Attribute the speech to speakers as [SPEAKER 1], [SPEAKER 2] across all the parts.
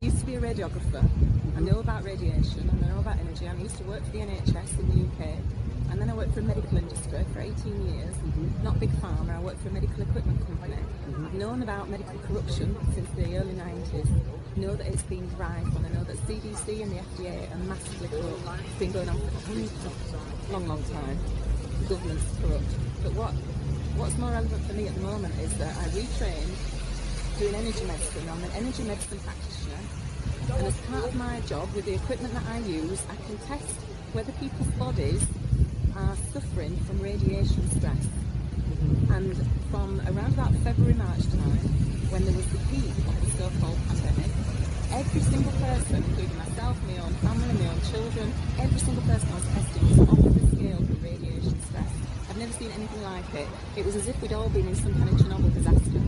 [SPEAKER 1] I used to be a radiographer. I know about radiation and I know about energy. I used to work for the NHS in the UK, and then I worked for a medical industry for 18 years, not big pharma. I worked for a medical equipment company. I've known about medical corruption since the early 90s. I know that it's been rife, and I know that CDC and the FDA are massively corrupt. It's been going on for a long time. The government's corrupt. But what's more relevant for me at the moment is that I retrained doing energy medicine. I'm an energy medicine practitioner, and as part of my job, with the equipment that I use, I can test whether people's bodies are suffering from radiation stress. And from around about February, March time, when there was the peak of the so-called pandemic, every single person, including myself, my own family, my own children, every single person I was testing was off the scale for radiation stress. I've never seen anything like it. It was as if we'd all been in some kind of Chernobel disaster.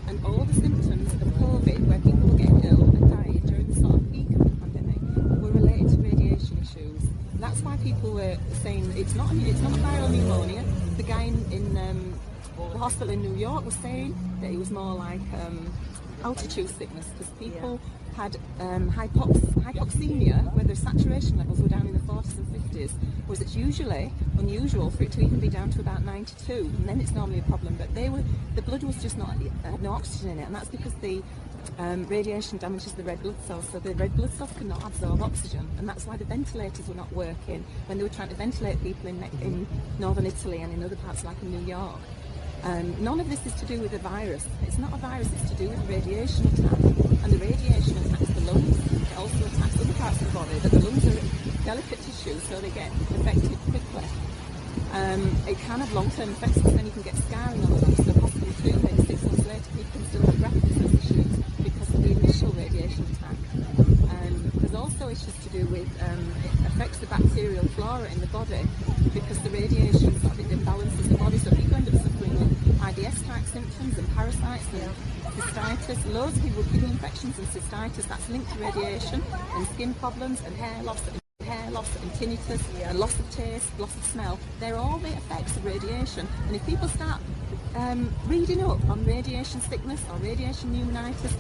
[SPEAKER 1] And all the symptoms of COVID, where people were getting ill and dying during the sort of peak of the pandemic, were related to radiation issues. That's why people were saying it's not viral pneumonia. The guy in the hospital in New York was saying that it was more like altitude sickness, because people had hypoxaemia, where their saturation levels were down in the 40s and 50s, whereas it's usually unusual for it to even be down to about 92, and then it's normally a problem. But the blood was just not had no oxygen in it, and that's because the radiation damages the red blood cells, so the red blood cells cannot absorb oxygen, and that's why the ventilators were not working when they were trying to ventilate people in northern Italy and in other parts like in New York. None of this is to do with a virus. It's not a virus, it's to do with a radiation attack. And the radiation attacks the lungs. It also attacks other parts of the body, but the lungs are delicate tissue, so they get affected quickly. It can have long-term effects, because then you can get scarring on the lungs, so possibly too. Maybe 6 months later, people can still have breathlessness issues because of the initial radiation attack. There's also issues to do with it affects the bacterial flora in the body, because the radiation sort of imbalances the body, so people end up suffering with IBS-type symptoms and parasites and cystitis. Loads of people with kidney infections and cystitis, that's linked to radiation, and skin problems and hair loss and tinnitus and loss of taste, loss of smell. They're all the effects of radiation. And if people start reading up on radiation sickness or radiation pneumonitis,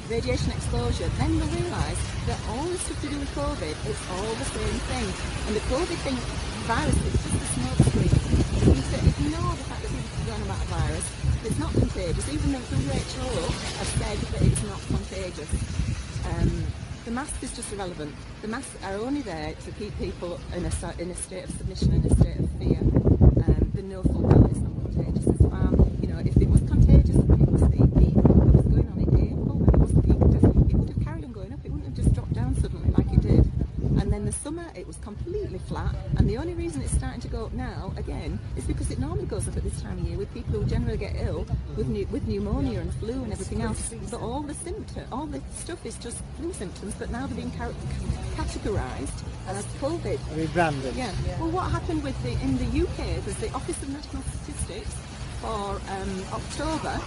[SPEAKER 1] radiation exposure, then you'll realise that all the stuff to do with COVID, it's all the same thing. And the COVID virus is just a smoke screen. You need to ignore the fact that people are going about a virus. It's not contagious, even though WHO has said that it's not contagious. The masks is just irrelevant. The masks are only there to keep people in a state of submission, in a state of fear. They know full well it's not contagious. It's far, if it was contagious, when it was the peak that was going on in April, when it was the peak, it would have carried on going up. It wouldn't have just dropped down suddenly like it did. And then the summer, it was completely flat. And the only reason it's starting to go up now, again, is because it normally goes up at this time of year with people who generally get ill with pneumonia and flu and everything else. But all the stuff is just flu symptoms, but now they're being categorised as COVID.
[SPEAKER 2] Rebranded.
[SPEAKER 1] Yeah. Well, what happened in the UK was the Office of National Statistics for October,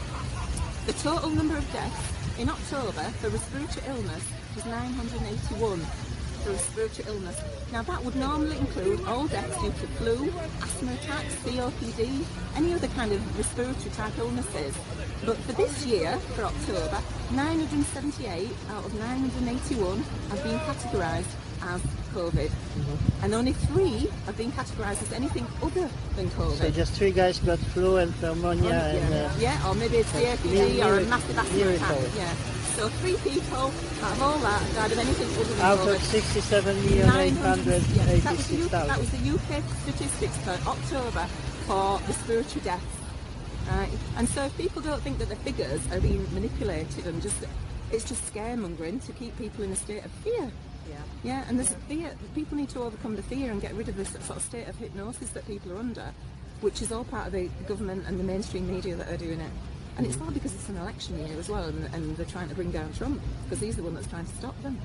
[SPEAKER 1] the total number of deaths in October for respiratory illness was 981. For respiratory illness. Now that would normally include all deaths due to flu, asthma attacks, COPD, any other kind of respiratory type illnesses. But for this year, for October, 978 out of 981 have been categorised as COVID. And only 3 have been categorised as anything other than COVID.
[SPEAKER 2] So just 3 guys got flu and pneumonia
[SPEAKER 1] or maybe it's COPD or a massive asthma attack. Yeah. So 3 people out of all that died of anything other than
[SPEAKER 2] out
[SPEAKER 1] COVID.
[SPEAKER 2] of 67,886,000.
[SPEAKER 1] That was the UK statistics for October for respiratory deaths. Right? And so if people don't think that the figures are being manipulated and it's just scaremongering to keep people in a state of fear. Yeah, and there's fear. People need to overcome the fear and get rid of this sort of state of hypnosis that people are under, which is all part of the government and the mainstream media that are doing it. And it's all because it's an election year as well, and they're trying to bring down Trump, because he's the one that's trying to stop them.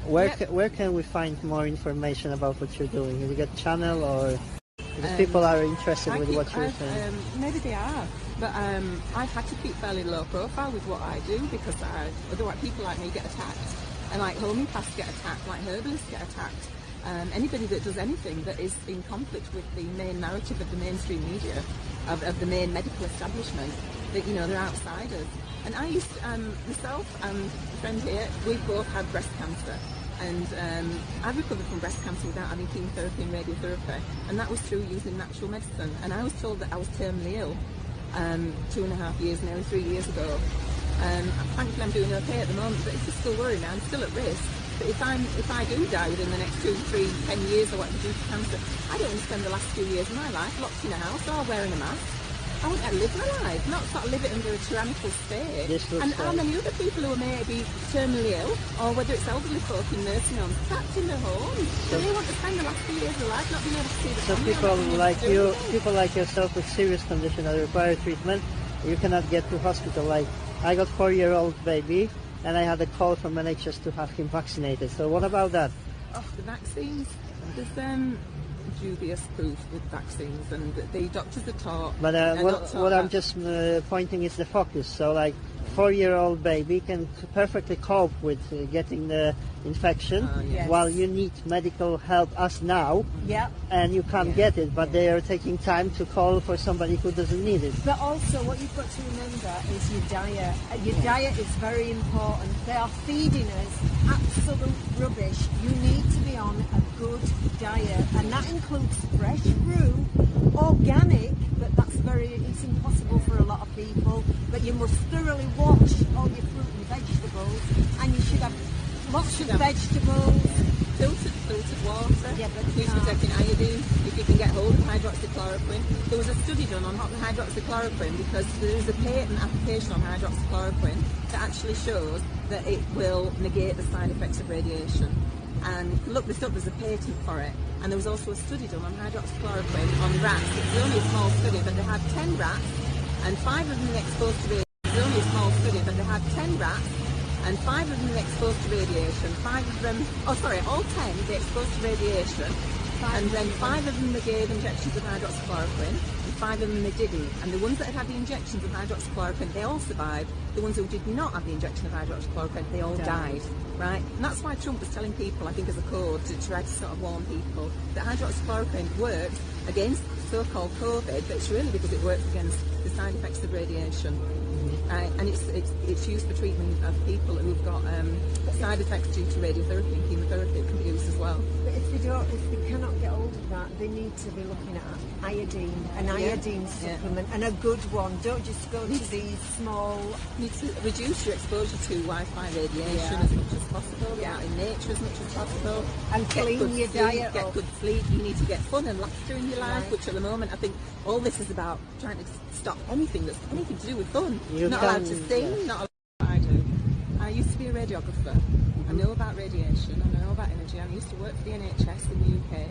[SPEAKER 2] Where can we find more information about what you're doing? Have you got a channel, or because people are interested with what you're saying?
[SPEAKER 1] Maybe they are, but I've had to keep fairly low profile with what I do, because otherwise people like me get attacked, and like homeopaths get attacked, like herbalists get attacked. Anybody that does anything that is in conflict with the main narrative of the mainstream media, of the main medical establishment, that they're outsiders. And I used myself and a friend here, we both had breast cancer. And I recovered from breast cancer without having chemotherapy and radiotherapy, and that was through using natural medicine. And I was told that I was terminally ill 2.5 years, nearly 3 years ago. Thankfully I'm doing okay at the moment, but it's just still worrying me. I'm still at risk. But if I do die within the next 2, 3, 10 years or whatever due to cancer, I don't want to spend the last 2 years of my life locked in a house or wearing a mask. I want to live my life, not sort of live it under a tyrannical state. And how many other people who are maybe terminally ill, or whether it's elderly folk in nursing homes, trapped in their homes, so they want to spend the last few years of their life not being able to see the family.
[SPEAKER 2] So people like yourself with serious condition that require treatment, you cannot get to hospital. Like I got 4-year-old baby, and I had a call from NHS to have him vaccinated. So what about that?
[SPEAKER 1] Oh, the vaccines. There's dubious proof with vaccines, and the doctors are taught.
[SPEAKER 2] But what I'm just pointing is the focus. So like 4-year-old baby can perfectly cope with getting the infection, while you need medical help as now, and you can't get it, but they are taking time to call for somebody who doesn't need it.
[SPEAKER 3] But also what you've got to remember is your diet. Your diet is very important. They are feeding us absolute rubbish. You need to be on a good diet, and that includes fresh fruit, organic, but it's impossible for a lot of people. But you must thoroughly wash all your fruit and vegetables, and you should have lots of vegetables.
[SPEAKER 1] Filtered water.
[SPEAKER 3] Yeah, but
[SPEAKER 1] you should be taking iodine if you can get hold of hydroxychloroquine. There was a study done on hydroxychloroquine because there is a patent application on hydroxychloroquine that actually shows that it will negate the side effects of radiation. And look this up, there's a patent for it. And there was also a study done on hydroxychloroquine on rats. It was only a small study, but they had 10 rats, and 5 of them exposed to radiation. It was only a small study, but they had 10 rats, and 5 of them exposed to radiation. 5 of them, all 10 they exposed to radiation, and then 5 of them they gave injections of hydroxychloroquine, and 5 of them they didn't. And the ones that had the injections of hydroxychloroquine, they all survived. The ones who did not have the injection of hydroxychloroquine, they all died. Right? And that's why Trump was telling people, I think as a code, to try to sort of warn people that hydroxychloroquine works against so-called COVID, but it's really because it works against the side effects of radiation. And it's used for treatment of people who've got side effects due to radiotherapy and chemotherapy. It can be used as well.
[SPEAKER 3] But if they cannot get hold of that, they need to be looking at an iodine supplement, and a good one. Don't just go to these small.
[SPEAKER 1] You need to reduce your exposure to Wi-Fi radiation as much as possible. Out in nature as much as possible.
[SPEAKER 3] And clean your diet.
[SPEAKER 1] Get good sleep. You need to get fun and laughter in your life, which at the moment I think all this is about trying to stop anything that's anything to do with fun. Not allowed to sing, not allowed. I do. I used to be a radiographer. I know about radiation, and I know about energy. I used to work for the NHS in the UK.